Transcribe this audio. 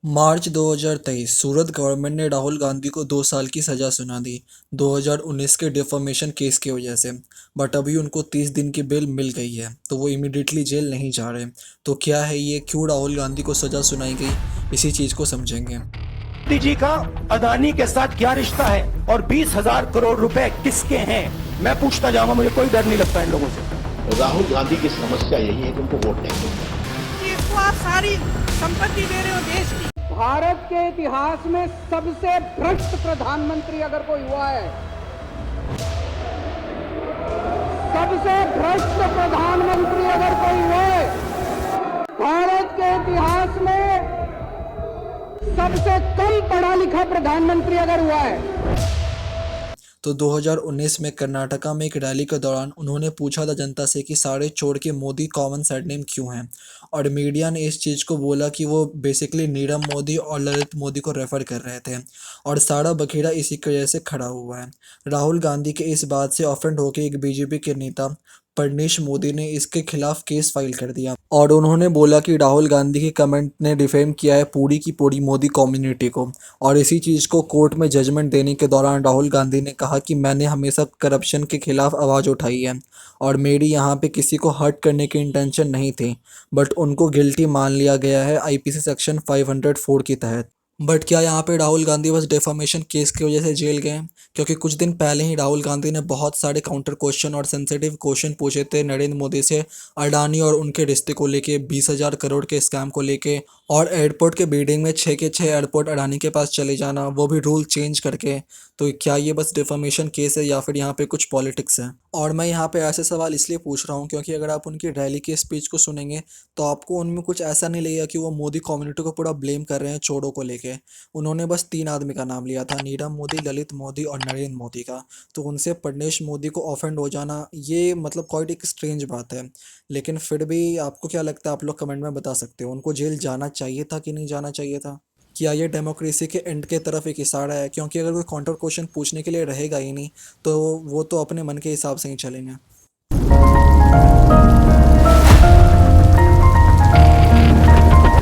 मार्च 2023 सूरत government ने राहुल गांधी को 2 साल की सज़ा सुना दी 2019 के डिफॉर्मेशन केस की वजह से। बट अभी उनको 30 दिन की बेल मिल गई है तो वो इमीडिएटली जेल नहीं जा रहे। तो क्या है ये, क्यों राहुल गांधी को सज़ा सुनाई गई, इसी चीज़ को समझेंगे। मोदी जी का अदानी के साथ क्या रिश्ता है और 20,000 करोड़ रुपए किसके हैं, मैं पूछता जाऊंगा। मुझे कोई डर नहीं लगता इन लोगों से। राहुल गांधी की समस्या यही है कि उनको वोट नहीं मिलता। इसको आप सारी संपत्ति दे रहे हो देश की। भारत के इतिहास में सबसे भ्रष्ट प्रधानमंत्री अगर कोई हुआ है, सबसे भ्रष्ट प्रधानमंत्री अगर कोई हुआ है, भारत के इतिहास में सबसे कम पढ़ा लिखा प्रधानमंत्री अगर हुआ है। तो 2019 में कर्नाटका में एक रैली के दौरान उन्होंने पूछा था जनता से कि सारे छोड़ के मोदी कॉमन सरनेम क्यों हैं, और मीडिया ने इस चीज़ को बोला कि वो बेसिकली नीरव मोदी और ललित मोदी को रेफर कर रहे थे, और सारा बखेड़ा इसी की वजह से खड़ा हुआ है। राहुल गांधी के इस बात से ऑफेंड होकर एक बीजेपी के नेता परनीश मोदी ने इसके खिलाफ केस फाइल कर दिया, और उन्होंने बोला कि राहुल गांधी के कमेंट ने डिफेम किया है पूरी की पूरी मोदी कम्युनिटी को। और इसी चीज़ को कोर्ट में जजमेंट देने के दौरान राहुल गांधी ने कहा कि मैंने हमेशा करप्शन के खिलाफ आवाज़ उठाई है और मेरी यहाँ पे किसी को हर्ट करने की इंटेंशन नहीं थी, बट उनको गिल्टी मान लिया गया है आईपीसी सेक्शन 504 के तहत। बट क्या यहाँ पे राहुल गांधी बस डेफामेशन केस की वजह से जेल गए? क्योंकि कुछ दिन पहले ही राहुल गांधी ने बहुत सारे काउंटर क्वेश्चन और सेंसिटिव क्वेश्चन पूछे थे नरेंद्र मोदी से, अडानी और उनके रिश्ते को लेके, 20,000 करोड़ के स्कैम को लेके, और एयरपोर्ट के बिल्डिंग में 6 के 6 एयरपोर्ट अडानी के पास चले जाना, वो भी रूल चेंज करके। तो क्या ये बस डेफामेशन केस है या फिर यहाँ पे कुछ पॉलिटिक्स है? और मैं यहाँ पे ऐसे सवाल इसलिए पूछ रहा हूँ क्योंकि अगर आप उनकी रैली के स्पीच को सुनेंगे तो आपको उनमें कुछ ऐसा नहीं लगेगा कि वो मोदी कम्युनिटी को पूरा ब्लेम कर रहे हैं चोरों को लेके। उन्होंने बस 3 आदमी का नाम लिया था, नीरव मोदी, ललित मोदी और नरेंद्र मोदी का। तो उनसे परनेश मोदी को ऑफेंड हो जाना, ये मतलब क्वाइट एक स्ट्रेंज बात है। लेकिन फिर भी आपको क्या लगता है, आप लोग कमेंट में बता सकते हो, उनको जेल जाना चाहिए था कि नहीं जाना चाहिए था? क्या ये डेमोक्रेसी के एंड के तरफ एक इशारा है? क्योंकि अगर कोई काउंटर क्वेश्चन पूछने के लिए रहेगा ही नहीं तो वो तो अपने मन के हिसाब से ही चलेंगे।